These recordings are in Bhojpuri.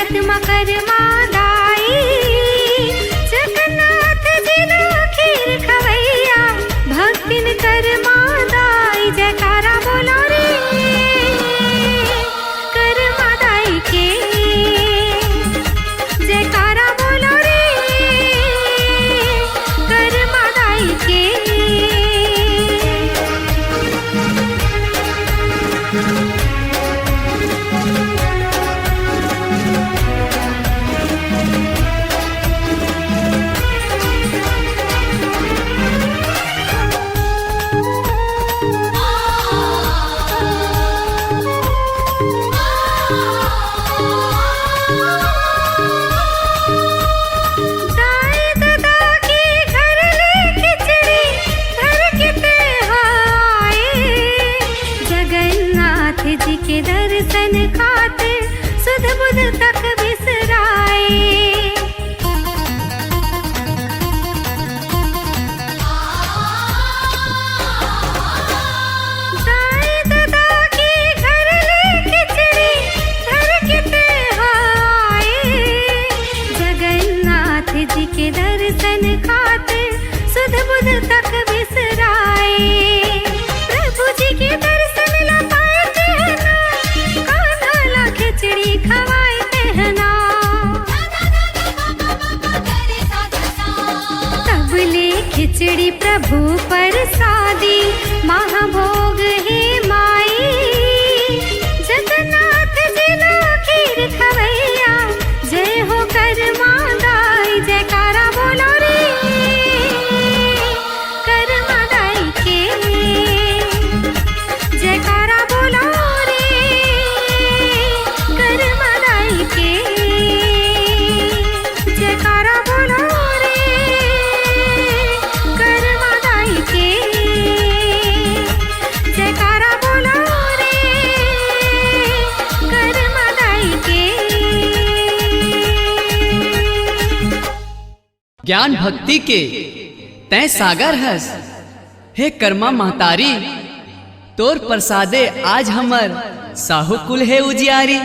जगत मकर मादाई, जगन्नाथ जी ना खीर खवैया, भक्तिन कर मादाई। जयकारा बोलो रे कर मादाई के, जयकारा बोलो रे कर मादाई के। जी के दर्शन खातिर सुध बुध तक बिसराए। दाई दादा की घर ले खिचड़ी धर के आए, जगन्नाथ जी के दर्शन खातिर सुध बुध तक बिसराए। प्रभु जी के दर्शन ला खिचड़ी खवाए कहना, तब ले खिचड़ी प्रभु परसादी, महाभोग है माई। जगन्नाथ जी ना खीर खवैया, जय हो कर मादाई। जयकारा बोलो रे कर मादाई के, जयकारा बोलो रे कर मादाई के, जयकारा बोलो रे कर मादाई के, जयकारा बोलो रे कर मादाई के। ज्ञान भक्ति के तय सागर हस, हे कर्मा महतारी, तोर प्रसादे आज हमर साहु कुल है उजियारी।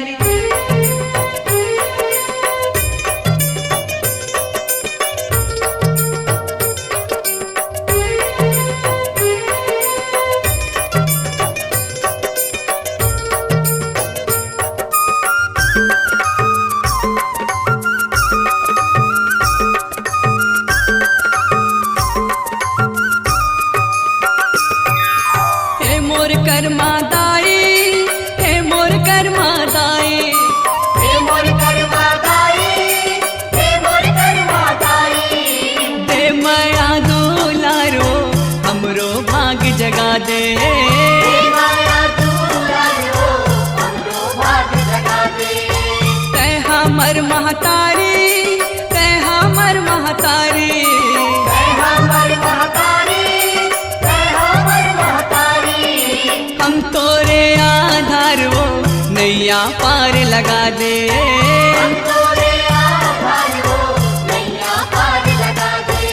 हे मोर कर्मा दाई, हे मोर कर्मा दाई, हे मोर कर्मा दाई, हे मोर कर्मा दाई। दे माया दुलारो हमरो भाग जगा दे, हे माया दुलारो हमरो भाग जगा दे। तै हमर महतारी, तै हमर महतारी, तै हमर महतारी, तै हमर महतारी। हम तोरे आधार वो नैया पार लगा दे, हम तोरे आधार हो नैया पार लगा दे।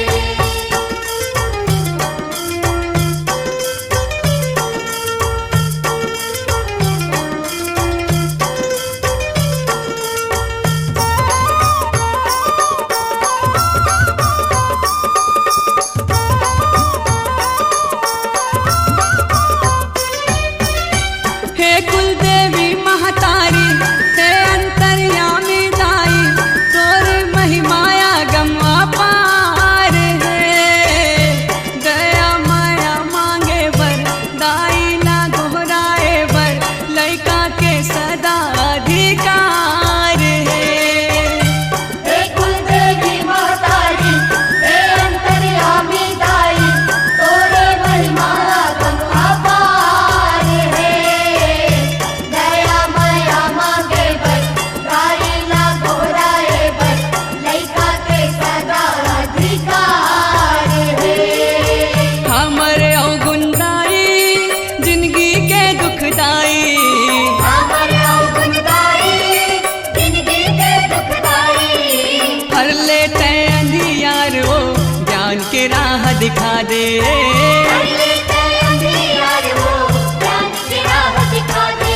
हे कुलदेवी महतारी, हे अंतर्यामी दाई, तोर महिमाया गमा पार है। दया माया मांगे बर, दाई ना दोहराए बर, लइका के सदा अधिकार है। हे कुलदेवी महतारी, हे अंतर्यामी दाई, तोरे महिमा गंगा पार है। दया माया मांगे बर, दाई ना घोराए बर, लइका के सदा अधिकार है। हमरे अवगुणदाई, जिंदगी के दुखदाई, हमर अवगुणदाई, जिंदगी के दुखदाई। हर ले तय अंधियार वो ज्ञान के राह दिखा दे, हर लेते अंधियार हो ज्ञान की राह दिखा दे।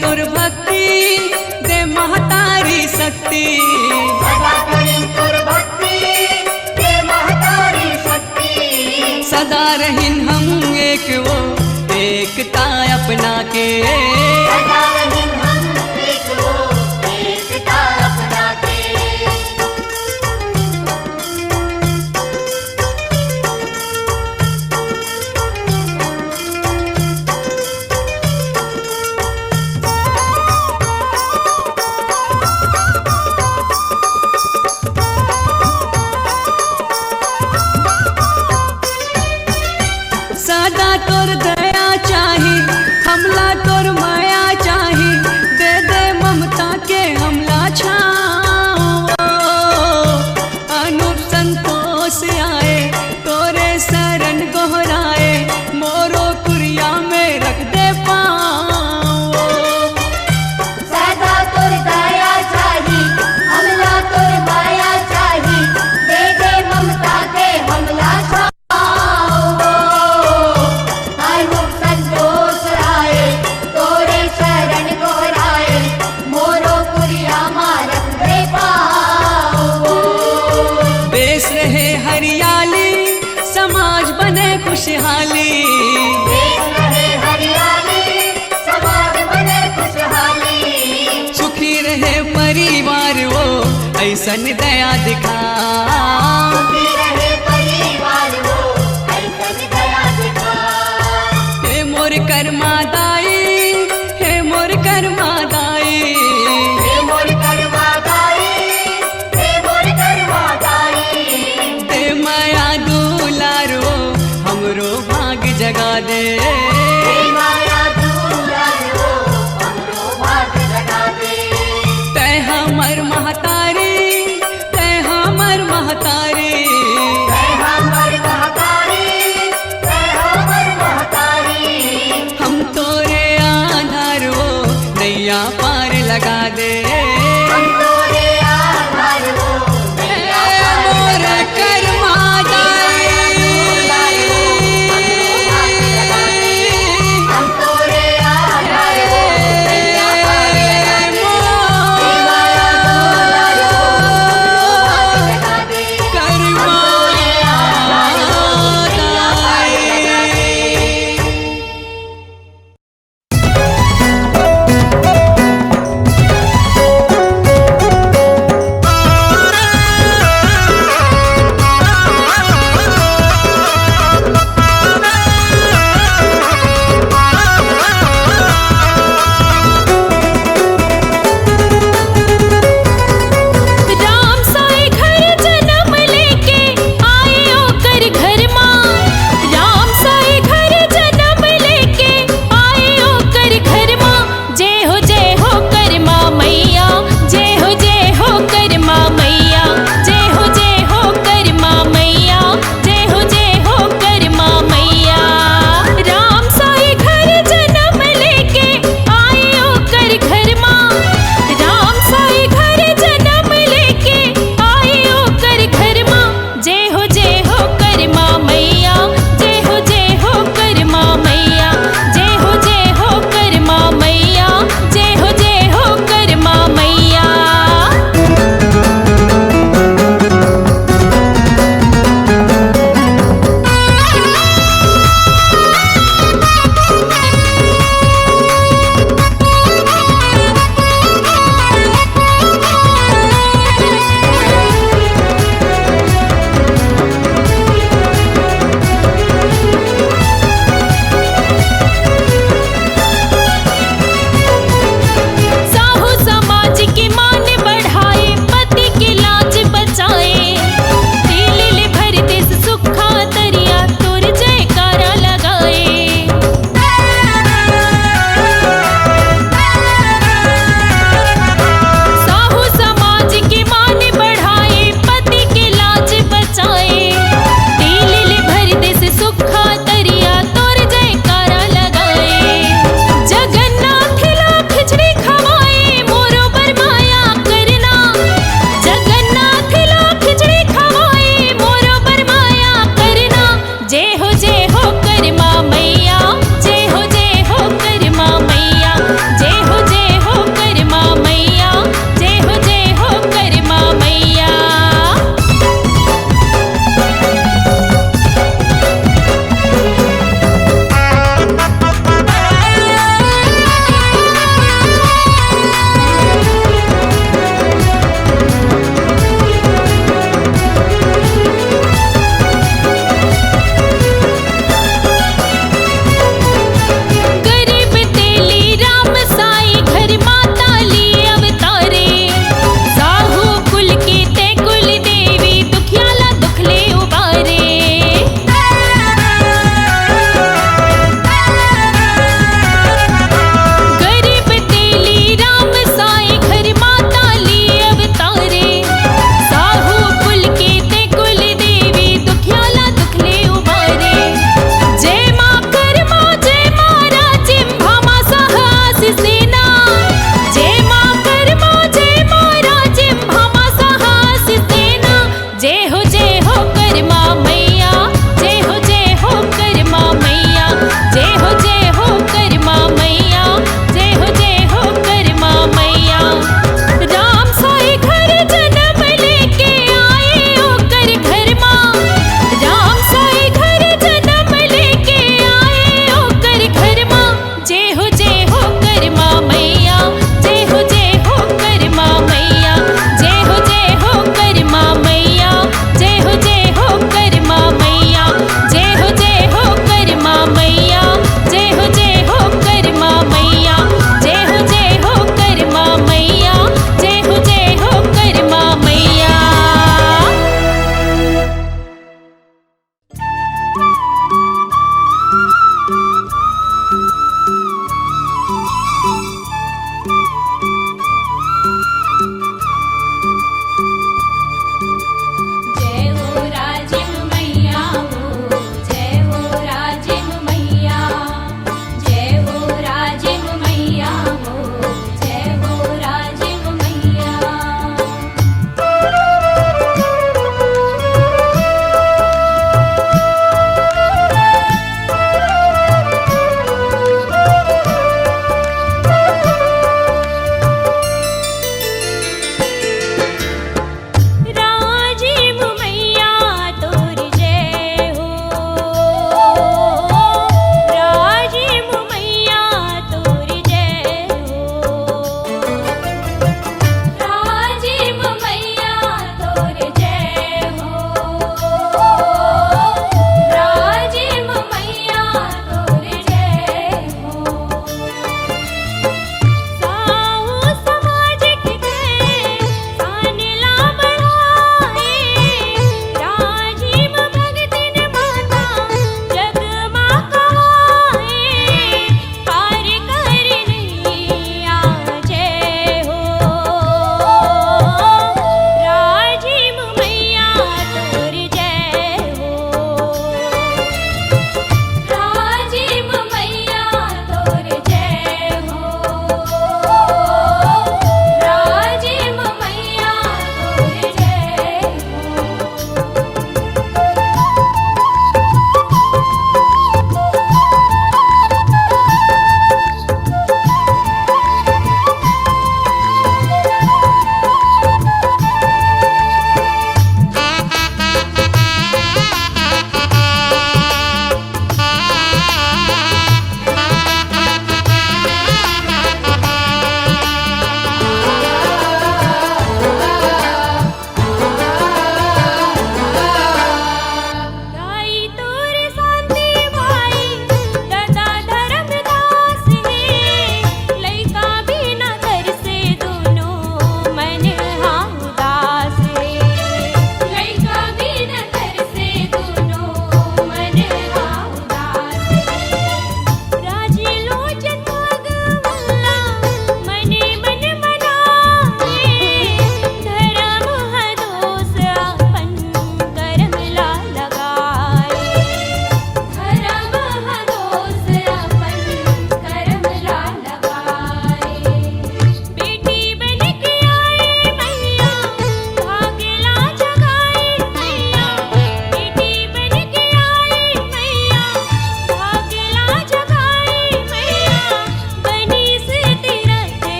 तोर भक्ति दे महतारी शक्ति सदा करी तोर भक्ति दे महतारी शक्ति सदा रहिन हम एक वो एकता अपना के सदा रहिन हम एक वो एकता अपना के सदा तोर दया चाही हमला तोर माया चाही दे दे ममता के हमला छाओ अनूप संतोष आए तोरे शरण गोहराए मोरो कुरिया में रख दे पाओ सदा तोर दया चाही हमला तोर माया चाही दे दे ममता के हमला संतोष आए तोरे शरण गोहराए मोरो कुरिया मारत दे पाओ देश रहे हरियाली समाज बने खुशहाली देश रहे हरियाली समाज बने खुशहाली सुखी रहे परिवार वो ऐसन दया दिखा सुखी रहे परिवार वो ऐसन दया दिखा हे मोर कर्मा दाई हे मोर कर्मा दाई हे मोर करवा दाई हे मोर करवा दाई ते माया दुलारो हमरो भाग जगा दे हे माया दुलारो हमरो भाग जगा दे ते हमर महतारी ते हमर महतारी जय हमर महतारी जय हमर महतारी हम तोरे आधार वो नैया पार लगा दे हम तोरे आधार हो नैया पार मोर लगा दे। कर्मा दाई हमरो भाग जगा दे।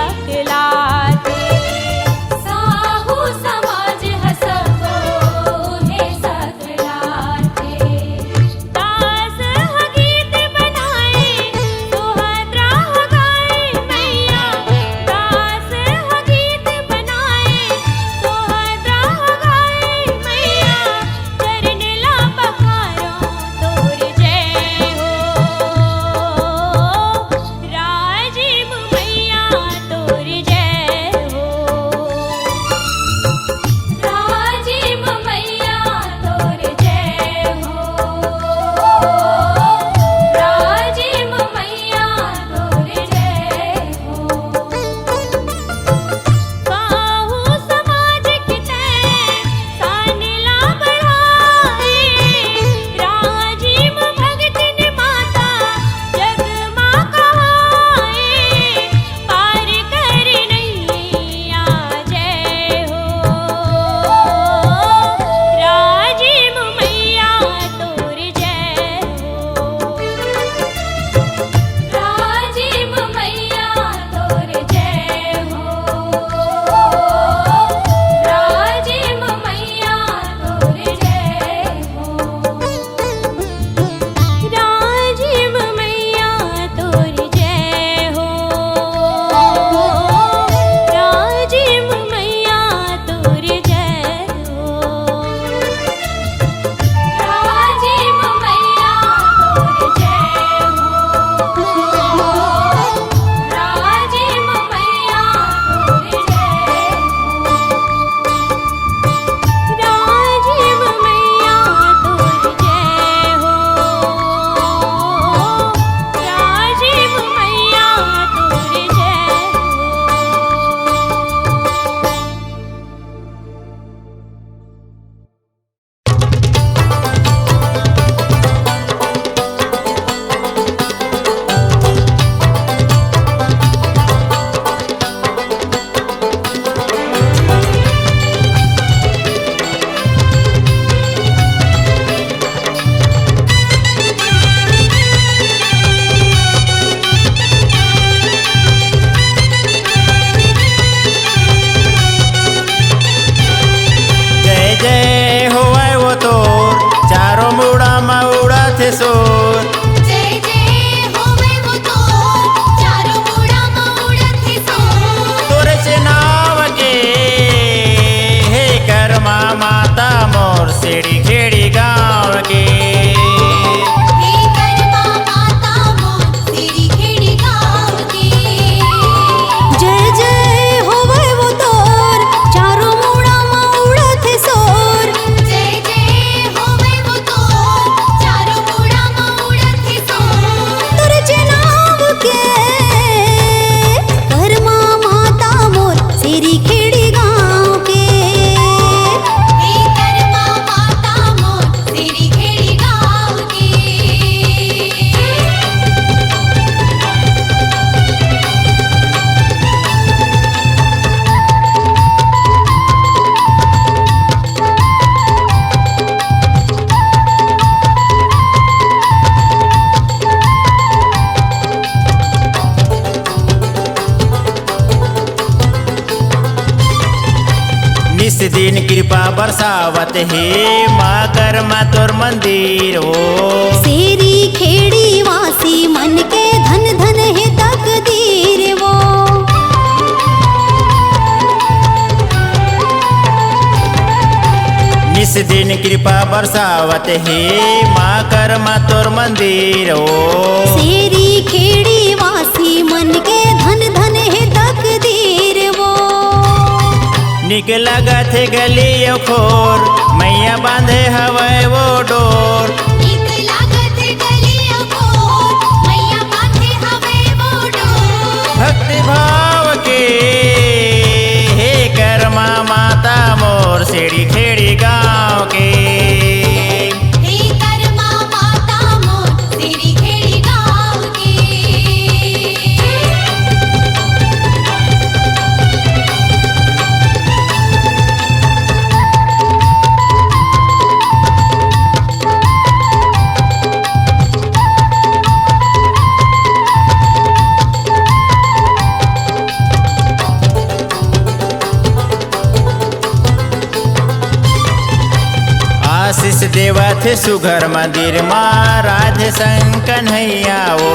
सकलाते साहू समाज हसबो हे सकलाते दास गीत बनाए सुहद्रा गाए मैया दास गीत बनाए सुहद्रा गाए मैया चरण ला पखारो तोर जय हो राजीव मैया तोर जय हो राजीव मैया तोर जय हो राजीव मैया तोर जय हो काहू समाज के सानिला बढ़ाए राजीव भगत ने माता जग माँ कहाए पार कर नैया जय हो राजीव मैया तोर जय हो राजीव मैया तोर जय हो राजीव मैया तोर जय हो राजीव मैया तोर जय हो राजीव मैया तोर जय हो राजीव मैया तोर जय हो राजीव मैया तोर जय हो राजीव मैया तोर जय हो राजीव मैया तोर जय जय होवे वो तोर चारों मुड़ा में उड़ाते सोर जय जय होवे वो तोर चारों मुड़ा में उड़त है सोर तोरे से नाव के हे कर्मा माता मोर सेड़ी खेड़ी गाँव के हे कर्मा माता मोर तेरी खेड़ी गाँव की जय जय होवे वो तोर चारों मुड़ा में उड़त है सोर जय जय होवे वो तोर चारों मुड़ा में उड़त है सोर तोर चनाव के कर्मा माता मोर तेरी खेड़ी गाँव के हे कर्मा माता मोर तेरी खेड़ी गाँव की निस दिन कृपा बरसावत हे माँ कर्मा तोर मंदिर हो सेरी खेड़ी वासी मन के धन धन है तकदीर वो निस दिन कृपा बरसावत हे माँ कर्मा तोर मंदिर हो सेरी खेड़ी वासी मन के धन धन है तकदीर वो निक लगत है गली खोर मैया बांधे हवे वो डोर नीक लागत है गलियों को मैया बांधे हवे वो डोर भक्ति भाव के हे कर्मा माता मोर सेड़ी खेड़ी गाँव के हे कर्मा माता मोर तेरी खेड़ी गाँव की देवा थे सुघर मंदिर माँ राधे संग कन्हैया ओ।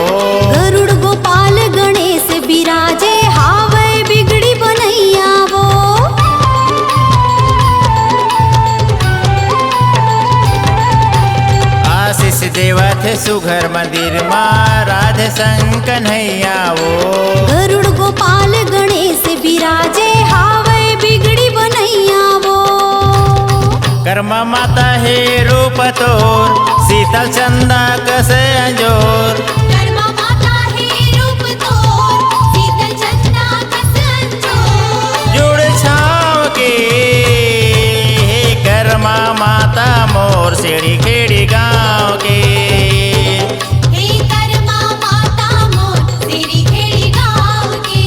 गरुड़ गोपाल गणेश बिराजे हावै बिगड़ी बनैया वो। आशीष देवा थे सुघर मंदिर माँ राधे संग कन्हैया ओ। गरुड़ गोपाल गणेश बिराजे हावै बिगड़ी बनैया वो। कर्मा माता हे रूप तोर शीतल चंदा कसे अंजोर। कर्मा माता हे रूप तोर शीतल चंदा कसे अंजोर। जुड़ छाव के हे कर्मा माता मोर सेड़ी खेड़ी गाँव के। हे कर्मा माता मोर तेरी खेड़ी गाँव के।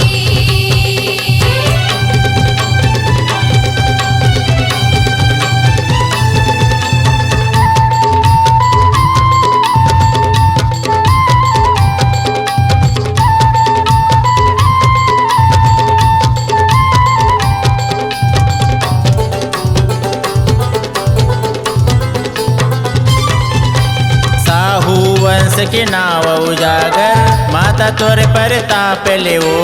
साहू वंश के नाव उजागर माता तोरे परताप ले वो।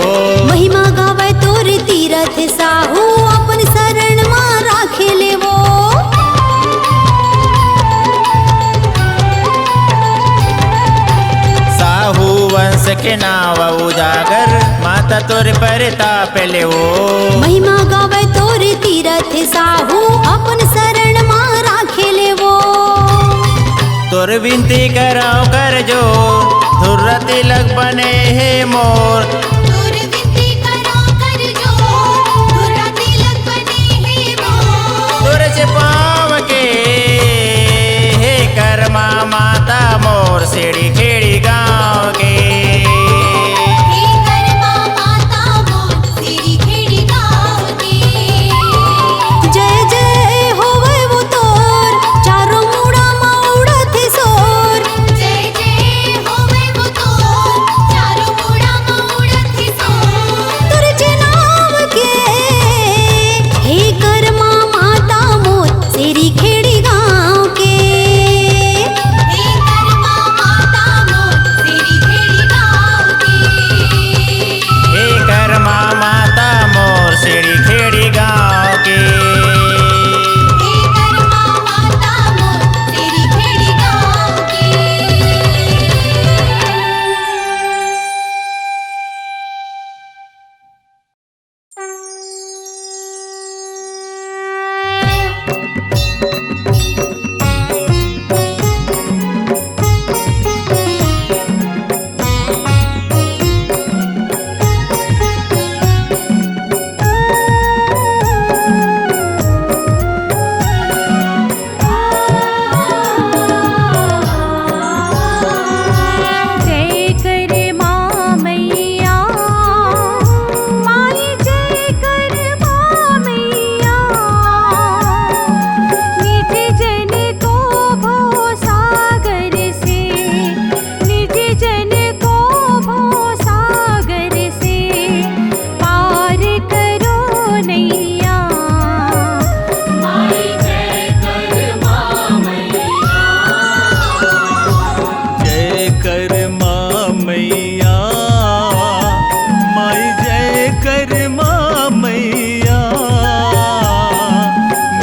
महिमा गावे तोर तीरथ साहू अपन शरण मां राखे ले वो। साहू वंश के नाव उजागर माता तोरे परताप ले वो। महिमा गावे तोर तीरथ साहू अपन शरण मां राखे ले वो। तोर विनती कराओ कर जो धुर तिलक बने हे मोर। तोर विनती करो कर जो धुरा तिलक बने हे मोर। तोर से पाव के हे कर्मा माता मोर सेड़ी खेड़ी गाँव के। हे कर्मा माता मोर तेरी खेड़ी गाँव के। जय जय होवे वो तोर चारों मुड़ा मां उड़त सोर। जय जय होवे वो तोर चारों मुड़ा मां उड़त सोर। तोर जे नाम के हे कर्मा माता मोर तेरी खेड़ी गाँव के। हे कर्मा माता मोर तेरी खेड़ी गाँव के। हे कर्मा माता मोर सेड़ी खेड़ी गाँव के। हे कर्मा माता मोर तेरी खेड़ी गाँव के। जय कर माँ मैया माई जय कर माँ मैया। निज जन को भव सागर से निज जन को भव सागर से पार करो नैया। माई जय कर माँ मैया। जय कर माँ मैया माई जय कर माँ मैया।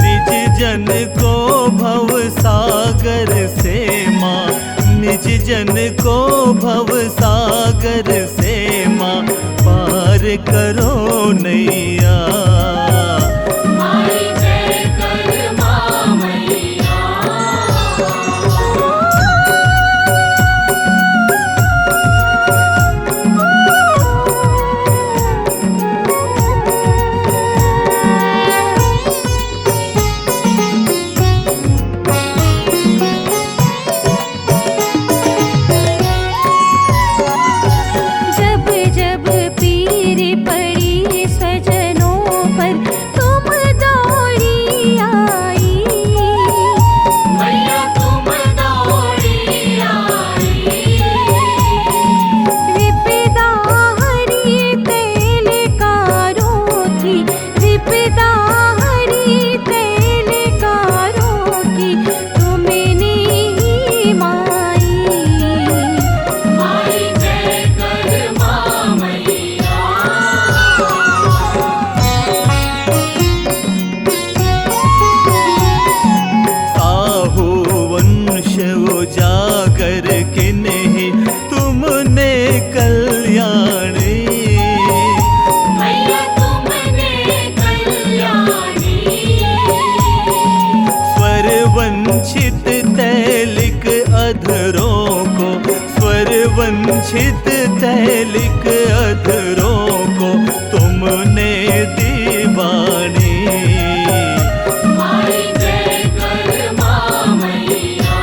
निज जन को भव सागर से माँ निज जन को भव सागर से माँ पार करो नैया। माई जय कर माँ मैया। जब जब पीर पड़ी सज वंचित तैलिक अधरों को तुमने दी वाणी। माई जय कर माँ मैया।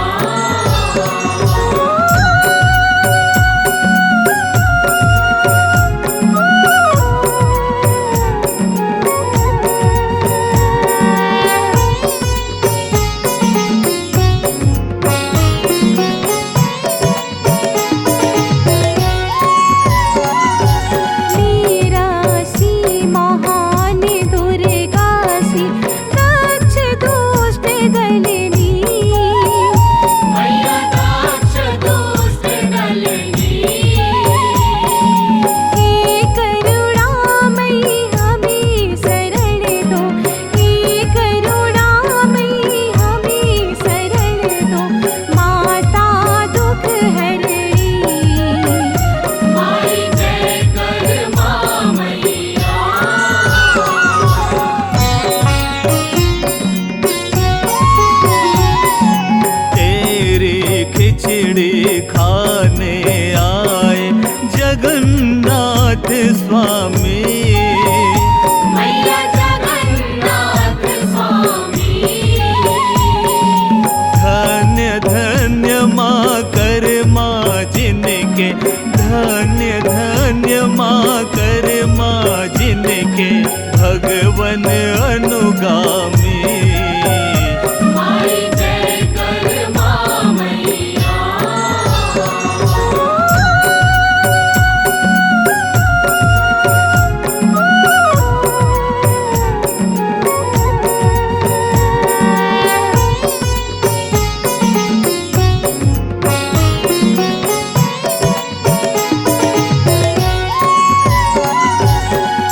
मीरासी महान दुर्गासी दक्ष दुष्ट दलिनी। मैया दाक्ष दुष्ट दलिनी। हे करुणामयी हमें शरण दो, हे करुणामयी हमें शरण दो, माता दुख हरणी। माई जय कर माँ मैया। तेरी खिचड़ी खाने आए जगन्नाथ स्वामी। मैया जगन्नाथ स्वामी। धन्य धन्य माँ कर माँ जिनके, धन्य धन्य माँ कर माँ जिनके भगवन अनुगामी। माई जय कर माँ मैया।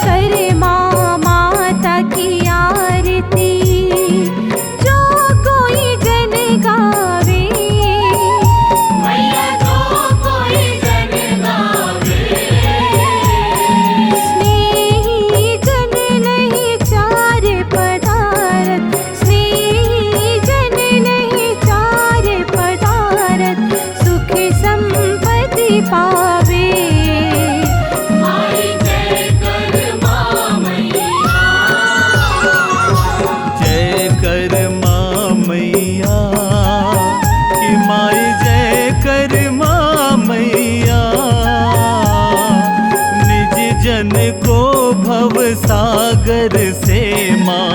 करे माँ माता की आरती जो कोई जन गावे। मैया जो कोई जन गावे। स्नेही जन नहीं चार पदारथ, स्नेही जन नहीं चार पदारथ, सुख संपत्ति पावे। माई जय कर माँ मैया। जय कर माँ मैया कि माई जय कर माँ मैया। निज जन को भव सागर से माँ,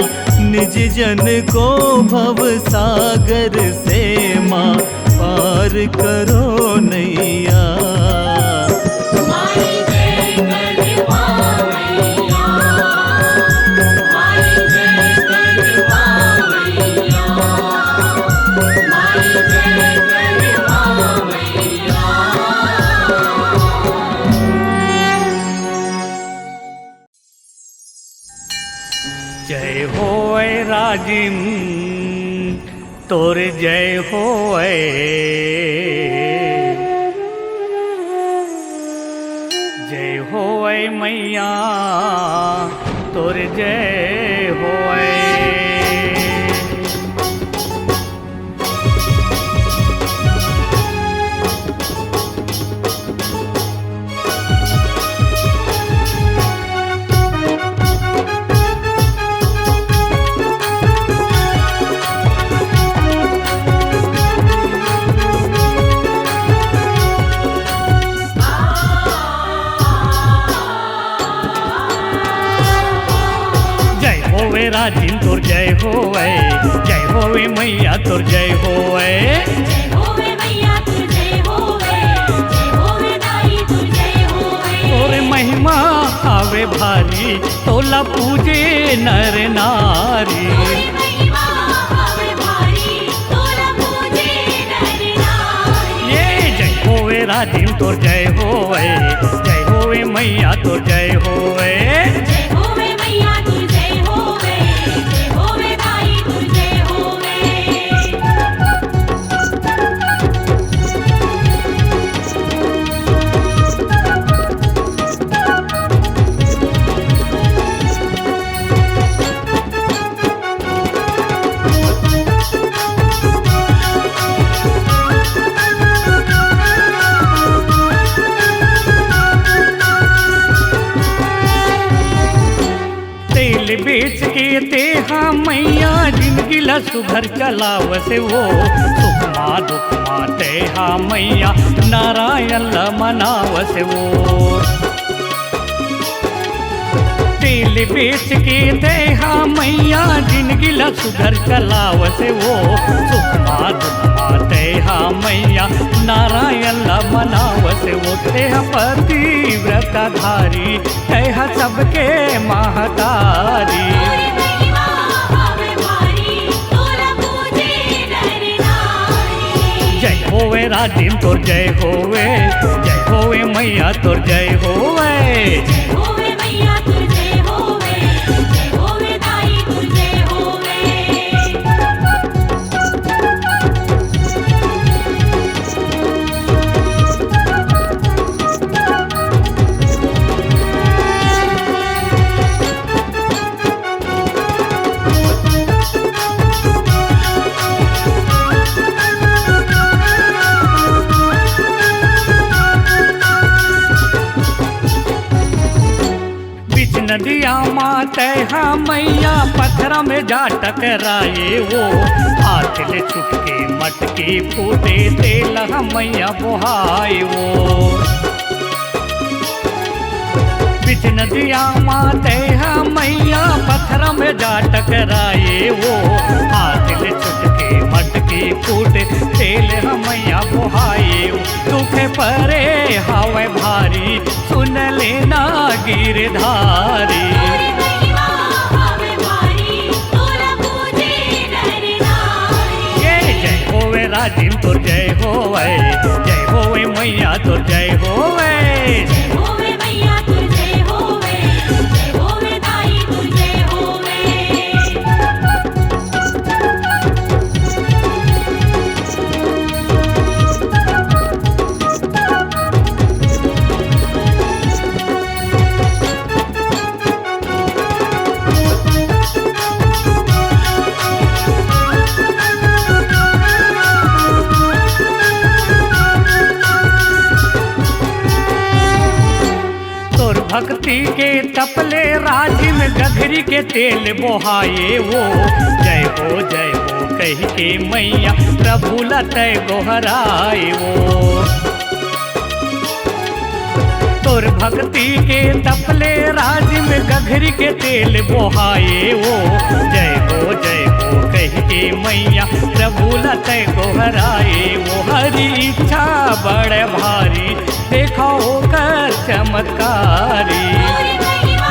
निज जन को भव सागर से माँ पार करो नैया। माई जय कर माँ मैया। माई जय कर माँ मैया। माई जय कर माँ मैया। जय होय राजिम तोर जय होय। जय होय मैया तोर जय होय। जय होवे राजिम तोर जय होवे। जय होवे मैया तोर जय होवे। जय होवे मैया तू जय होवे। जय होवे दाई तू जय होवे। तोर महिमा आवे भारी तोला पूजे नर नारी। तोरी महिमा आवे भारी तोला पूजे नर नारी। ये जय होवे राजिम तोर जय होवे। जय होवे मैया तोर जय होवे। जय होवे मैया तू जय होवे। जय होवे दाई तू जय होवे। तेल बेच के तेहा मैया जिंदगी ला सुघर चलाव से वो सुखमा दुखमा तेहा मैया नारायण ला मनाव से वो तेल बेच के तेहा मैया जिंदगी ला सुघर चलाव से वो सुखमा दुखमा तेहा मैया नारायण ला मनाव से वो तेहा पति व्रतधारी तेहा सबके महतारी तोरी महिमा हवे भारी तोरा पूजे नर नारी जय होवे राजिम तोर जय होवे मैया तोर जय होवे जय होवे मैया तुर जय होवे दाई तुर जय होवे बिच नदिया माते हा मैया पत्थर में जा टकराए वो हाथ ले छुटके मटके फूटे तेल मैया बुहाए वो बिच नदिया माते हा मैया पत्थर में जा टकराए वो हाथ ले छुटके मटके फूटे तेल मैया बुहाए दुख परे हावे भारी सुन लेना गिरधारी तोरी महिमा हवे भारी तोरा पूजे नर नारी जय होवे राजिम तोर जय होवे मैया तोर जय होवे जय होवे मैया तुर जय होवे दाई तुर जय होवे तोर भक्ति के तपले राजी में गघरी के तेल बोहाए वो जय हो कह के मैया प्रभु लतय गोहराए वो तोर भक्ति के तपले राजी में गघरी के तेल बोहाए वो जय हो कह के मैया प्रभु लतय गोहराए वो हरी इच्छा बड़ भारी देखो कर चमत्कारी तोरी महिमा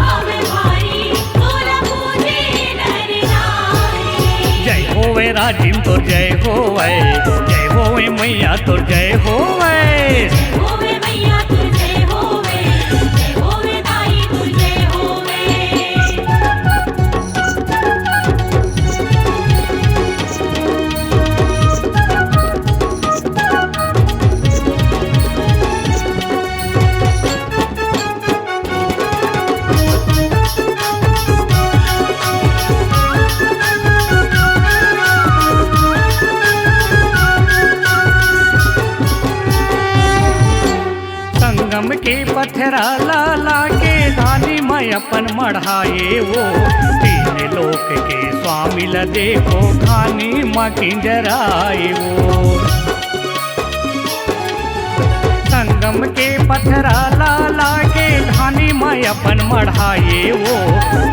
हवे भारी तोरा पूजे नर नारी जय होवे राजिम तोर जय होवे मैया तोर जय होवे जय होवे मैया तुर जय होवे दाई तुर जय होवे संगम के पथरा ला के धानी में अपन मढ़ाए वो तीन लोक के स्वामी ल देखो खानी माँ किंजराए वो संगम के पथरा ला के धानी में अपन मढ़ाए वो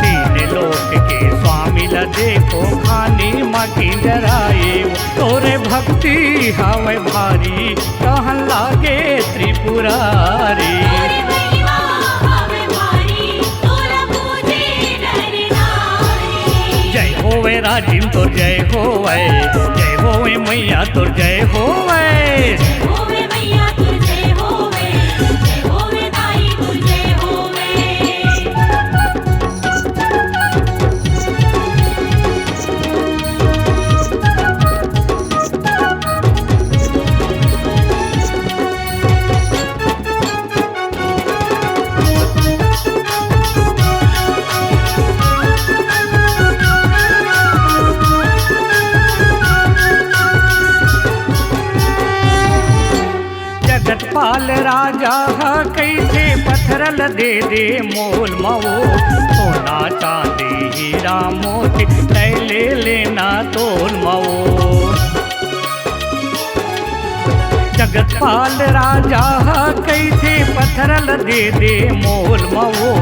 तीन लोक के स्वामी ल देखो खानी माँ किंजराए वो तोरे भक्ति हवे भारी कहन लागे त्रिपुरारी तोरी महिमा हवे भारी तोरा पूजे नर नारी जय होवे राजिम तोर जय होवे मैया तोर जय होवे जय होवे मैया तुर जय होवे दाई तुर जय होवे जगतपाल राजा कैसे पत्थर पत्थरल दे दे मोल मवो सोना चांदी हीरा मोती तैले लेना तोल मवो जगतपाल राजा कैसे पत्थरल दे दे मोल मवो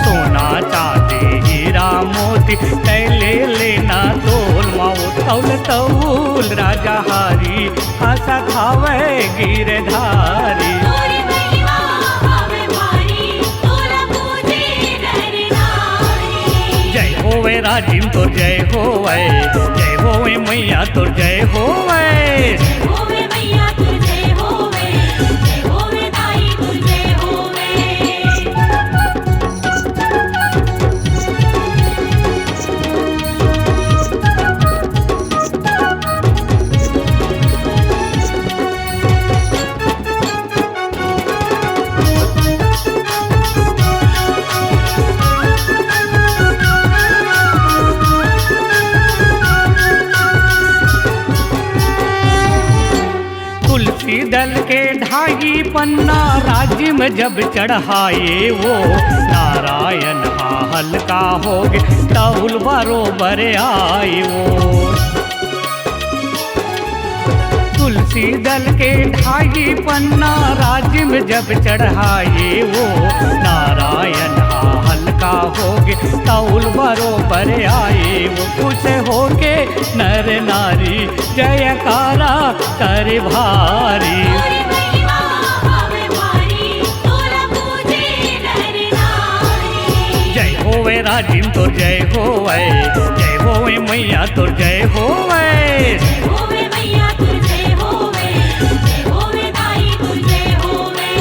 सोना चांदी हीरा मोती तैले लेना तोल मवो तौल तौल राजा हारी हंसा खावे गिरधारी तोरी महिमा हवे भारी तोरा पूजे नर नारी जय होवे राजिम तोर जय होवे मैया तोर जय होवे होवे मैया तुझे होवे जय होवे दाई तुझे होवे तुलसी दल के ढाई पन्ना राज्य में जब चढ़ाए वो नारायण हल्का हो गए तौल बरोबर आए वो तुलसी दल के ढाई पन्ना राज्य में जब चढ़ाए वो नारायण हल्का हो गए तौल बरोबर आए वो खुश हो के नर नारी जयकारा कर भारी तोरी महिमा हवे भारी तोरा पूजे नर नारी जय होवे राजिम तोर जय होवे मैया तोर जय होवे होवे मैया तुझे होवे जय होवे दाई तुझे होवे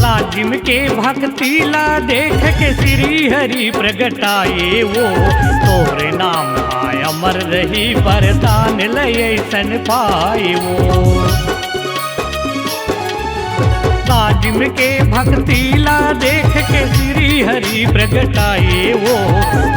राजिम के भक्ति ला देख के श्री हरि प्रगटाए वो तोरे नाम आय अमर रही वरदान लयसन पाए वो राजिम के भक्ति ला देख के श्री हरि प्रगटाए वो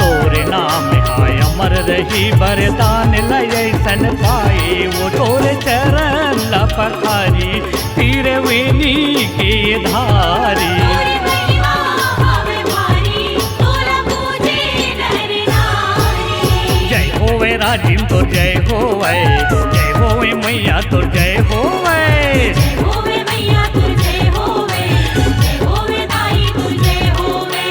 तोरे नाम आय अमर रही वरदान लयसन पाए वो तोरे चरण लपखारी तीर वेणी के धारी तोरी महिमा हवे भारी तोरा पूजे नर नारी जय होवे राजिम तोर जय होवे मैया तोर जय होवे होवे मैया तुझे होवे जय होवे दाई तुझे होवे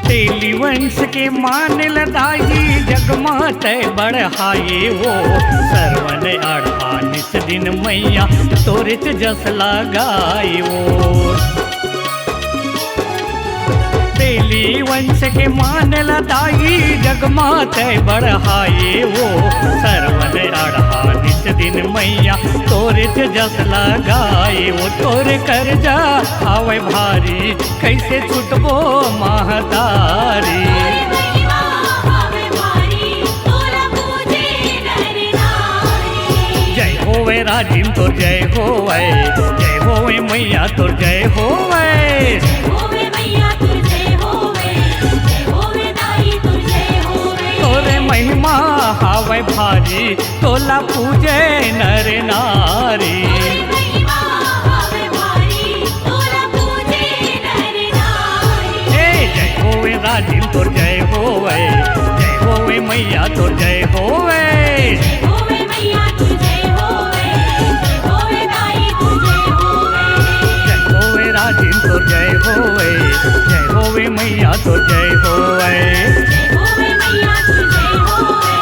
तेली वंश के मान लदाई जगमात बढ़ाए वो सरवन अढ़ा निस दिन मैया तोरे जस लगाए वो तेली वंश के मान लदाई जगमात बढ़ाए वो सरवन अढ़ा निस दिन मैया तोरे जस लगाए वो तोरे कर जा आवे भारी कैसे छुटबो महतारी तोरी महिमा हवे भारी तोरा पूजे नर नारी जय होवे राजिम तोर जय होवे मैया तोर जय होवे होवे मैया तुझे होवे जय होवे दाई तुझे होवे तोरे महिमा हावे भारी तोला पूजे नर नारी तोरी महिमा हवे भारी तोरा पूजे नर नारी हे जय होवे राजिम तोर जय होवे मैया तोर जय होवे होवे मैया तुझे होवे जय होवे दाई तुझे होवे जय होवे राजिम तोर जय होवे मैया तोर जय होवे जय होवे मैया तुझे होवे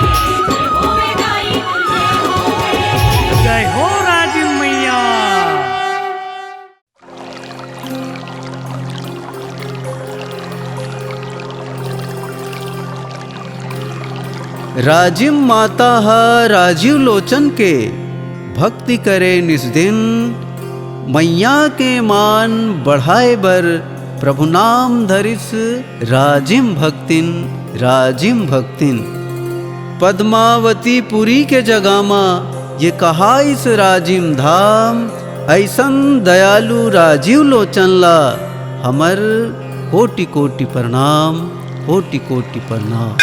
जय होवे दाई तुझे होवे जय हो राजिम राजिम माता राजीव लोचन के भक्ति करे निस दिन। मैया के मान बढ़ाए बर प्रभु नाम धरिस राजिम भक्तिन। पद्मावती पुरी के जगामा ये कहा इस राजिम धाम। ऐसन दयालु राजीव लोचन ला हमर कोटि कोटि प्रणाम, कोटि कोटि प्रणाम।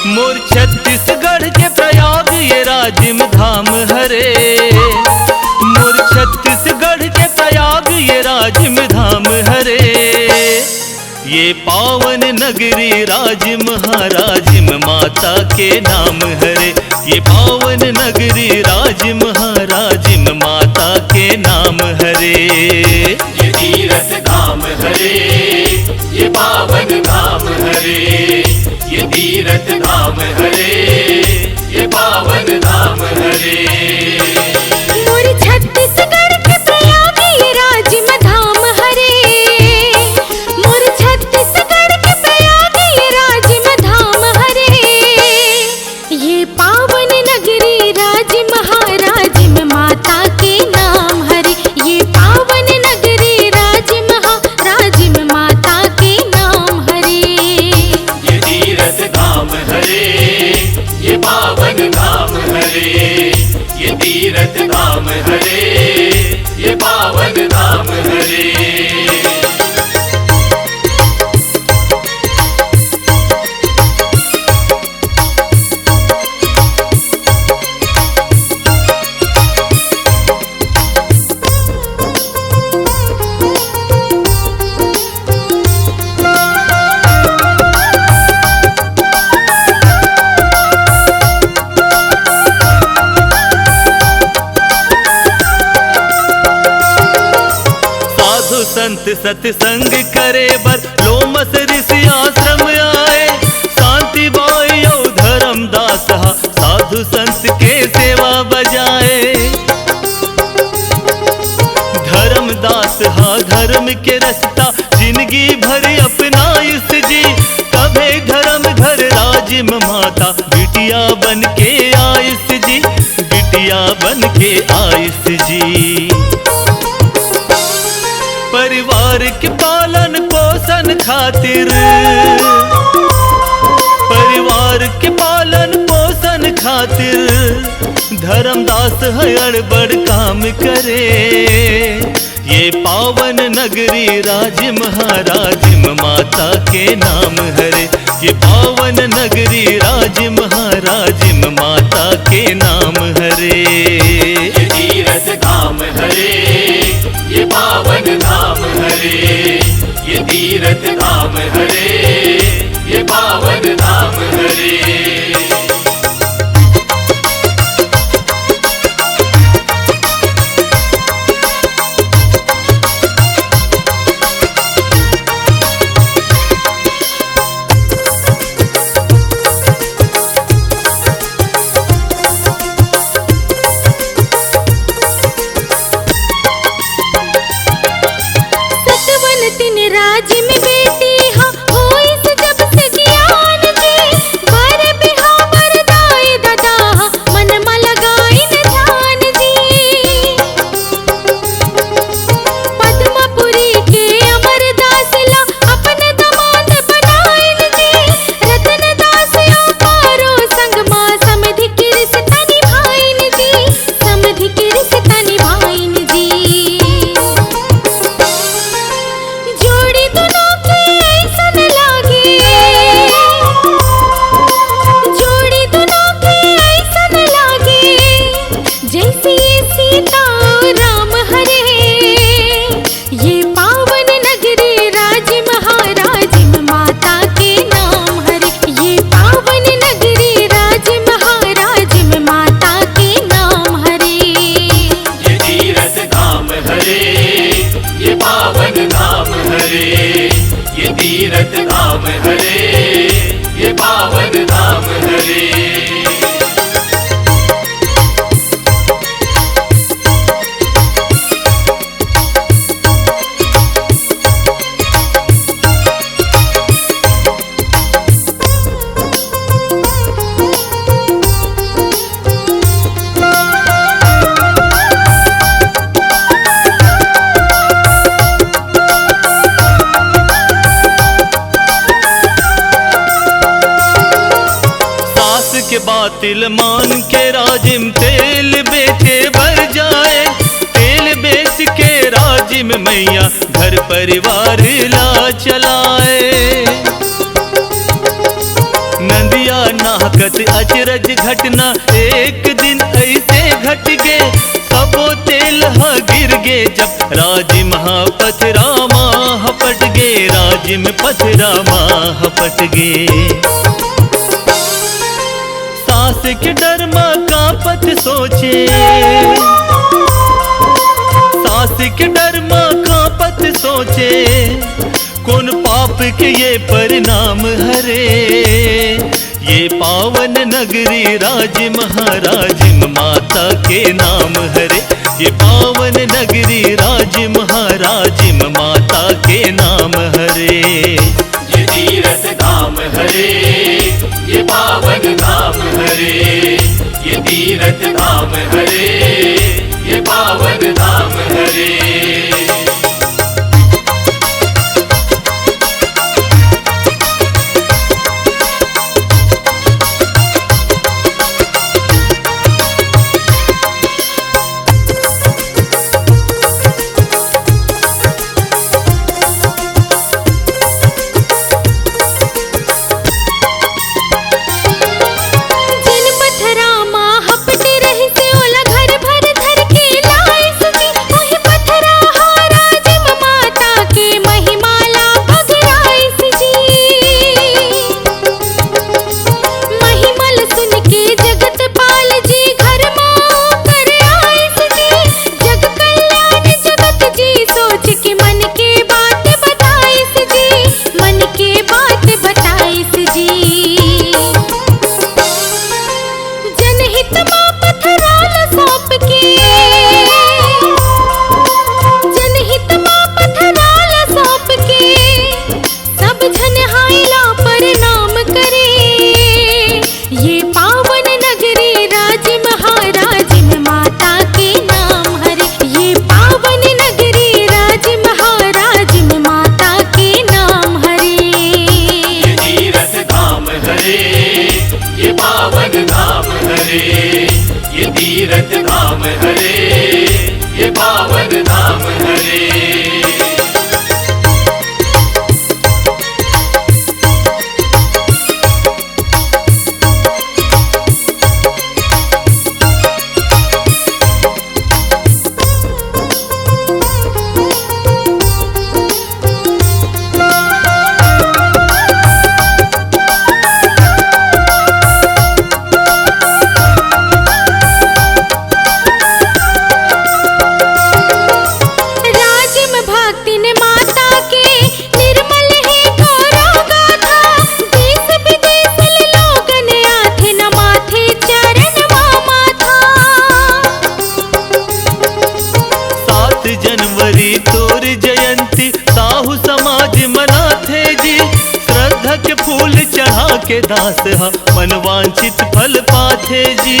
मोर छत्तीसगढ़ के प्रयाग ये राजिम धाम हरे। मोर छत्तीसगढ़ के प्रयाग ये राजिम धाम हरे। ये पावन नगरी राजिम राजिम माता के नाम हरे। ये पावन नगरी राजिम राजिम माता के नाम हरे। ये तीरथ धाम हरे, ये पावन धाम हरे। ये तीरथ धाम हरे, ये पावन धाम हरे। मोर छत्तीसगढ़ के प्रयाग ये राजिम धाम हरे। मोर छत्तीसगढ़ के प्रयाग ये राजिम धाम हरे। ये पावन नगरी राजिम राजिम माता के नाम हरे। ये पावन नगरी राजिम राजिम माता के नाम हरे। ये तीरथ धाम हरे, ये पावन धाम हरे। ये तीरथ धाम हरे, ये पावन धाम हरे। साधु संत सत्संग करे बर लोमस ऋषि आश्रम आए। शांति बाई और धर्मदास साधु संत के सेवा बजाए। धर्मदास धर्म के रास्ता जिंदगी भर अपनाइस जी। कभे धर्म घर राजिम माता बिटिया बन के आइस जी। बिटिया बन के आइस जी। परिवार के पालन पोषण खातिर, परिवार के पालन पोषण खातिर धर्मदास हर बड़ काम करे। ये पावन नगरी राजिम राजिम माता के नाम हरे। ये पावन नगरी राजिम राजिम माता के नाम हरे। ये तीरथ धाम हरे, ये पावन धाम हरे। ये तीरथ धाम हरे, ये पावन धाम हरे। सतवन तीन राजिम बेटी हा होइस जब से ज्ञान जी। बर बिहा बरदाई दादा मन मा लगाइन ध्यान जी। पद्मपुरी के अमरदास ला अपन दमाद बनाइन जी। रतनदास आकारो संग मां समधि के रिश्ता निभाइन जी। समधि के रिश्ता निभाइन जी। जोड़ी दोनों के ऐसन लागे, जोड़ी दोनों के ऐसन लागे जैसे सीता और राम हरे। ये पावन नगरी राजिम राजिम तिल मान के राजिम तेल बेचे भर जाए। तेल बेच के राजिम मैया घर परिवार ला चलाए। नंदिया नाहकत अचरज घटना एक दिन ऐसे घट गे। सबो तेल हा गिर गे जब राजिम हा पथरामा हपट गे। राजिम पथरामा हपट गे। सास के डर माँ कांपत सोचे। सास के डर माँ कांपत सोचे। कौन पाप के ये परिणाम हरे। ये पावन नगरी राजिम महाराजिम माता के नाम हरे। ये पावन नगरी राजिम महाराजिम माता के नाम हरे। ये तीरथ धाम हरे, ये पावन धाम हरे। ये तीरथ धाम हरे, ये पावन धाम हरे। ये तीरथ धाम हरे, ये पावन धाम हरे। जनवरी तोर जयंती साहू समाज मनाथे जी। श्रद्धा के फूल चढ़ा के दास हा मनवांछित फल पाथे जी,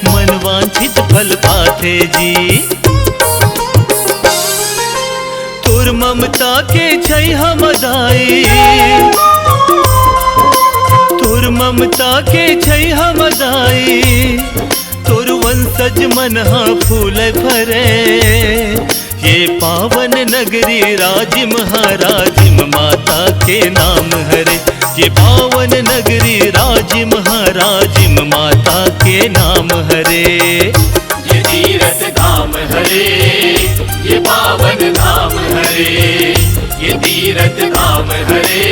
मनवांछित फल पाथे जी। तोर ममता के छै हम दाई, तोर ममता के छै हम दाई। तोर वंशज मन हा फूल भरे, ये पावन नगरी राजिम महाराजिम माता के नाम हरे। ये पावन नगरी राजिम महाराजिम माता के नाम हरे। ये तीरथ धाम हरे, ये पावन धाम हरे। ये तीरथ धाम हरे,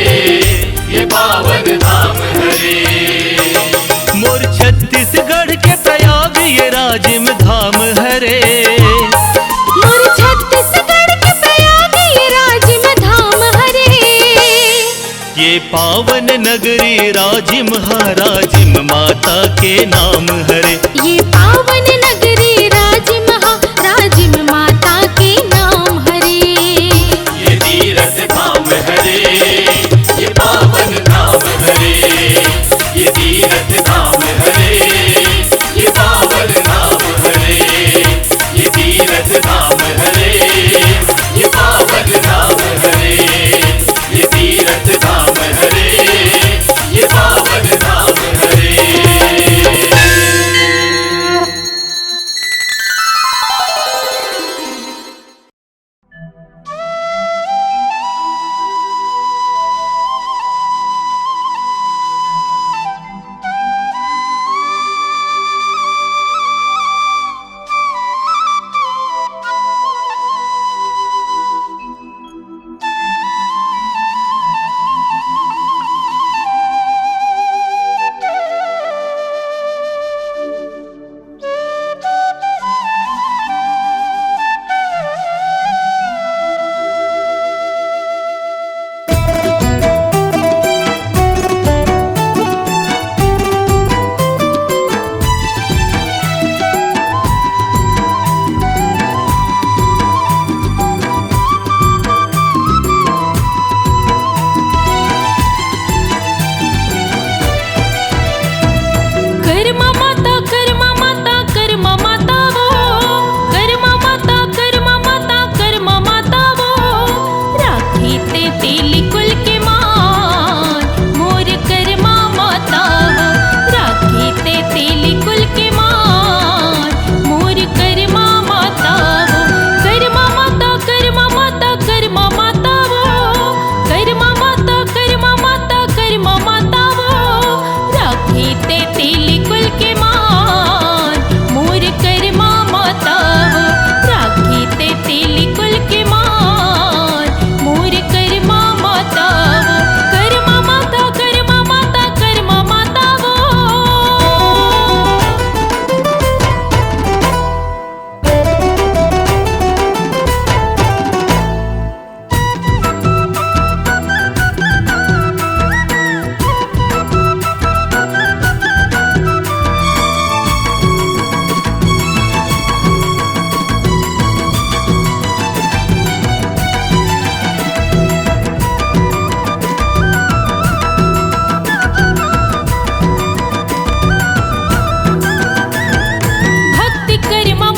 ये पावन धाम हरे। मोर छत्तीसगढ़ के प्रयाग ये राजिम धाम हरे। मोर छत्तीसगढ़ के प्रयाग ये राजिम धाम हरे। ये पावन नगरी राजिम महाराजिम माता के नाम हरे। ये पावन नगरी राजिम महाराजिम माता के नाम हरे। ये तीरथ धाम हरे, ये पावन धाम हरे। ये तीरथ धाम हरे, ये पावन धाम हरे। ये तीरथ धाम हरे, ये पावन धाम हरे। ये तीरथ धाम हरे, ये पावन धाम हरे।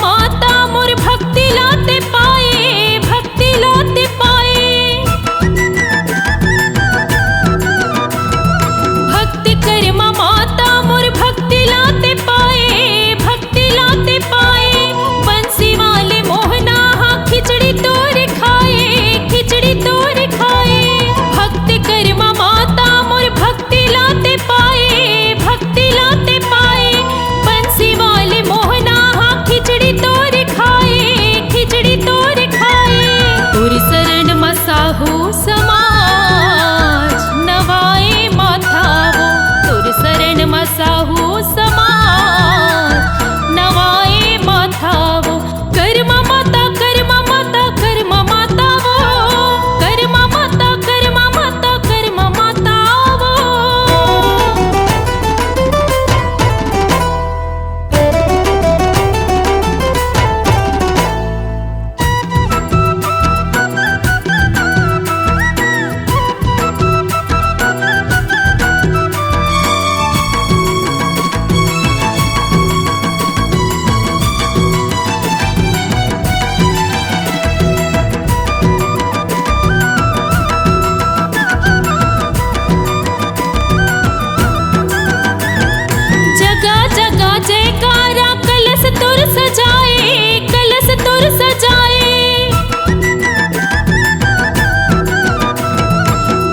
माता मोर भक्ति लाते पाए, भक्ति लाते पाए। भक्ति कर्मा माता मोर भक्ति लाते पाए, भक्ति लाते पाए। बंसी वाले मोहना हाँ खिचड़ी तोर खाए, खिचड़ी तोर खाए। भक्ति कर्मा माता मोर भक्ति लाते पाए, भक्ति लाते पाए। बंसी वाले मोहना हाँ खिचड़ी तोर खाए, खिचड़ी तोर खाए। तुर शरण मसाहू समाज नवाए माथा वो, तुर शरण मसाहू समाज नवाए माथा वो। कर्मा माता कर्मा माता कर्मा माता वो, कर्मा माता कर्मा माता कर्मा माता वो। जगा जगा जयकारा कलश तुर सजाए, कलश तुर सजाए।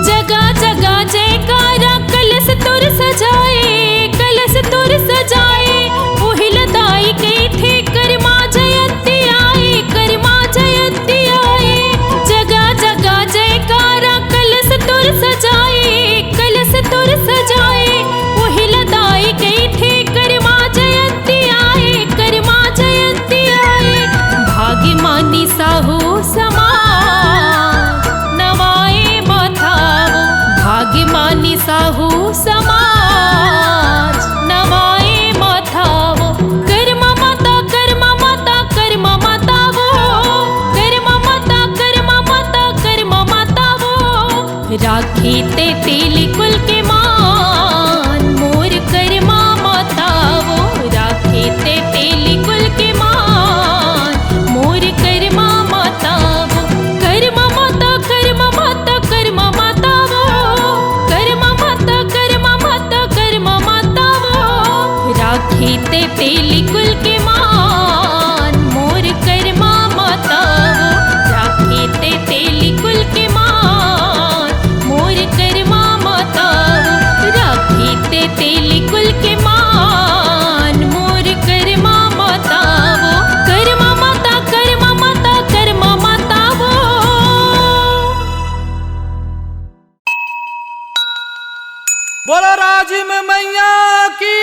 जगा जगा जयकारा कलश तुर सजाए, कलश तुर सजाए। उहिल दाई गई थे कर्मा जयंती आए, कर्मा जयंती आए। जगा जगा जयकारा कलश तुर सजाए, कलश तुर सजाए। उहिल दाई गई थे कर्मा जयंती आए, कर्मा जयंती आए। भाग्यमानी साहू समाज नवाए माथा वो, भाग्यमानी साहू समाज नवाए माथा वो। कर्मा माता कर्मा माता कर्मा माता वो, कर्मा माता कर्मा माता कर्मा माता वो। राखी ते तेली कुल के मान मोर कर्मा माता वो, राखी ते तेली कुल के मान मोर कर्मा माता वो। कर्मा माता कर्मा माता कर्मा माता वो, कर्मा माता कर्मा माता कर्मा माता वो। राखी ते तेली कुल के मान मोर कर्मा माता वो, राखी ते तेली कुल के मान मोर कर्मा माता वो। राखी ते तेली कुल के मान मोर कर्मा माता वो, कर्मा माता कर्मा माता कर्मा माता वो। बोलो राजिम मैया की।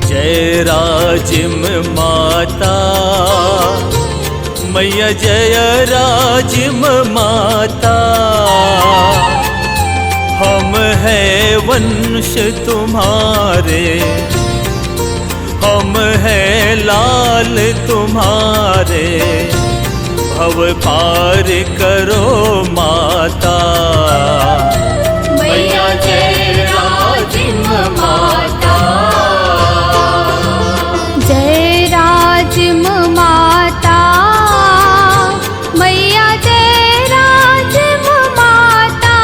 जय राजिम माता मैया, जय राजिम माता। हम हैं वंश तुम्हारे, हम हैं लाल तुम्हारे। भव पार करो माता मैया, जय राजिम माता। जय राजिम माता मैया, जय राजिम माता।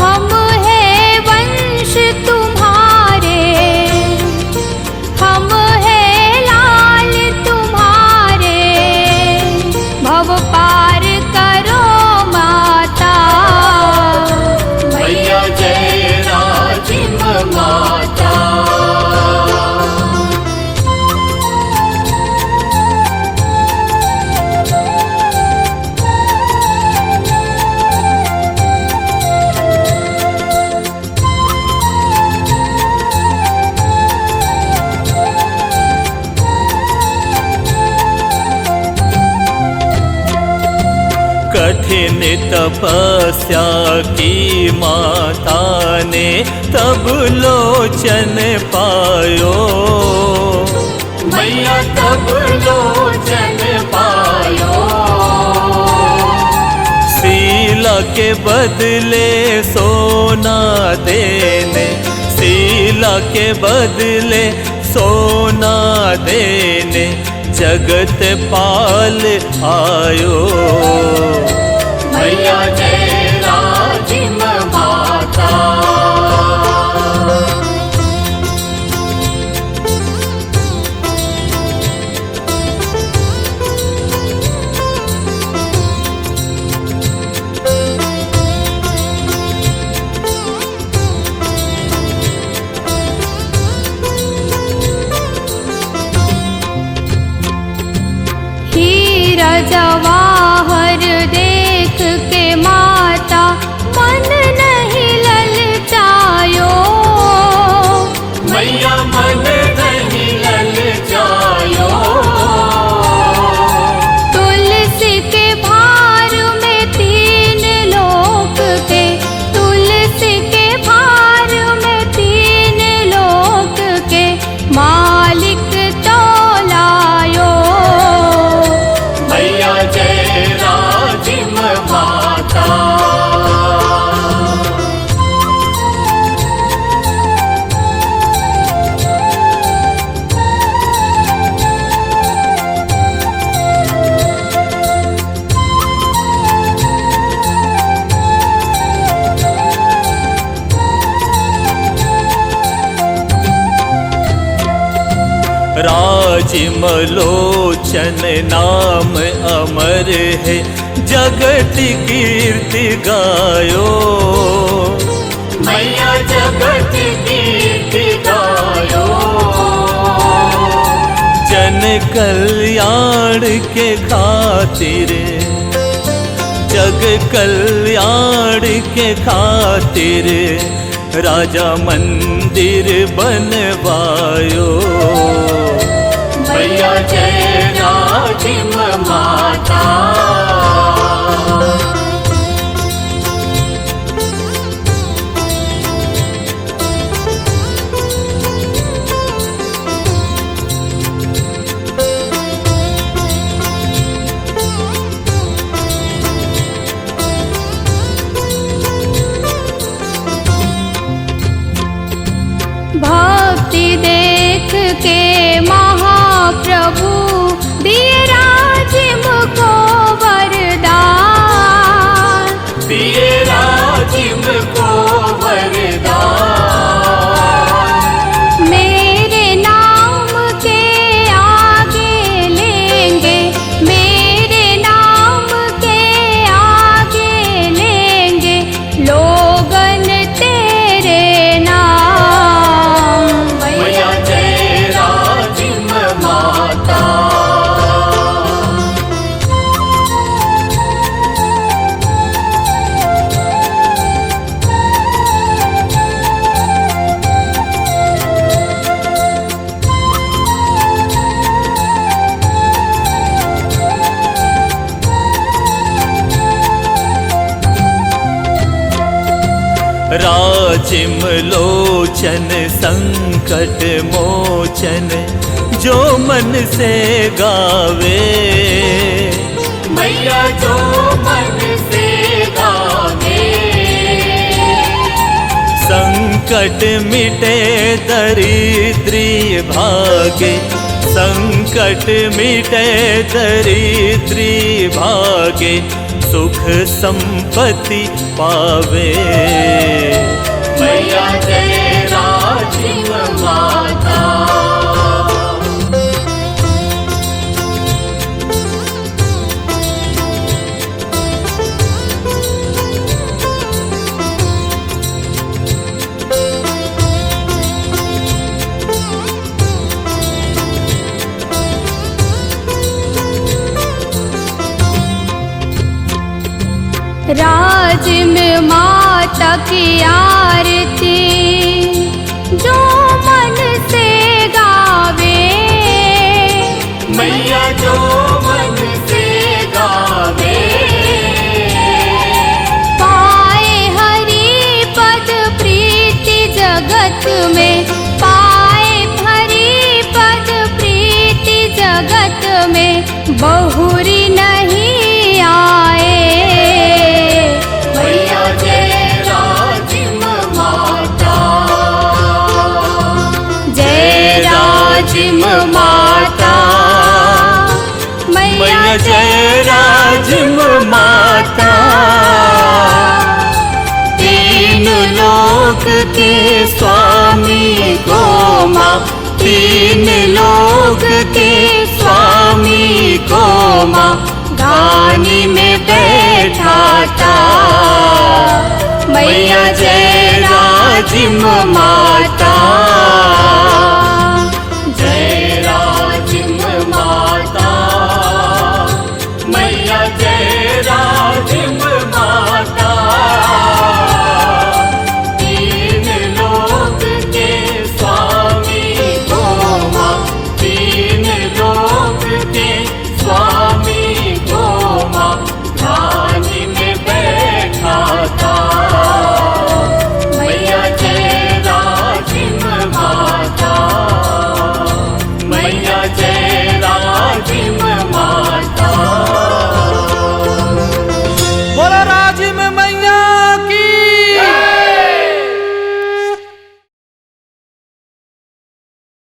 हम हैं वंश तुम्हारे, हम हैं लाल तुम्हारे। भव पार कर कठिन तपस्या की माता ने तब लोचन पायो। मैया तब लोचन पायो। शीला के बदले सोना देने, शीला के बदले सोना देने जगत पाल आयो। मैया जय राजिम माता। हीरा जवाहर देख के माता मन नहीं ललचायो। मैया मन नहीं ललचायो। तुलसी के भार में तीन लोक के, तुलसी के भार में तीन लोक के मालिक तो लायो। मैया जय राजिम माता। राजिम लोचन नाम अमर है, जगत कीर्ति गायो। मैया जगत कीर्ति गायो। जन कल्याण के खातिर, जग कल्याण के खातिर राजा मंदिर बनवायो। मैया जय राजिम माता। भक्ति देख के महाप्रभु दिए राजिम को वरदान। दिए राजिम को वरदान। मेरे नाम के आगे लेंगे, मेरे नाम के आगे लेंगे लोगन तेरे नाम। मैया जय राजिम माता। राजिम लोचन संकट मोचन जो मन से गावे। मैया जो मन से गावे। संकट मिटे दरिद्री भागे, संकट मिटे दरिद्री भागे सुख संपत्ति पावे। मैया जय राजिम माता। राजिम माता की आरती जो मन से गावे। मैया जो मन से गावे। मैया जय राजिम माता, तीन लोक के स्वामी गो माँ, तीन लोक के स्वामी गो माँ, धानी में बैठा था मैया जय राजिम माता, जय राजिम माता, मैया जय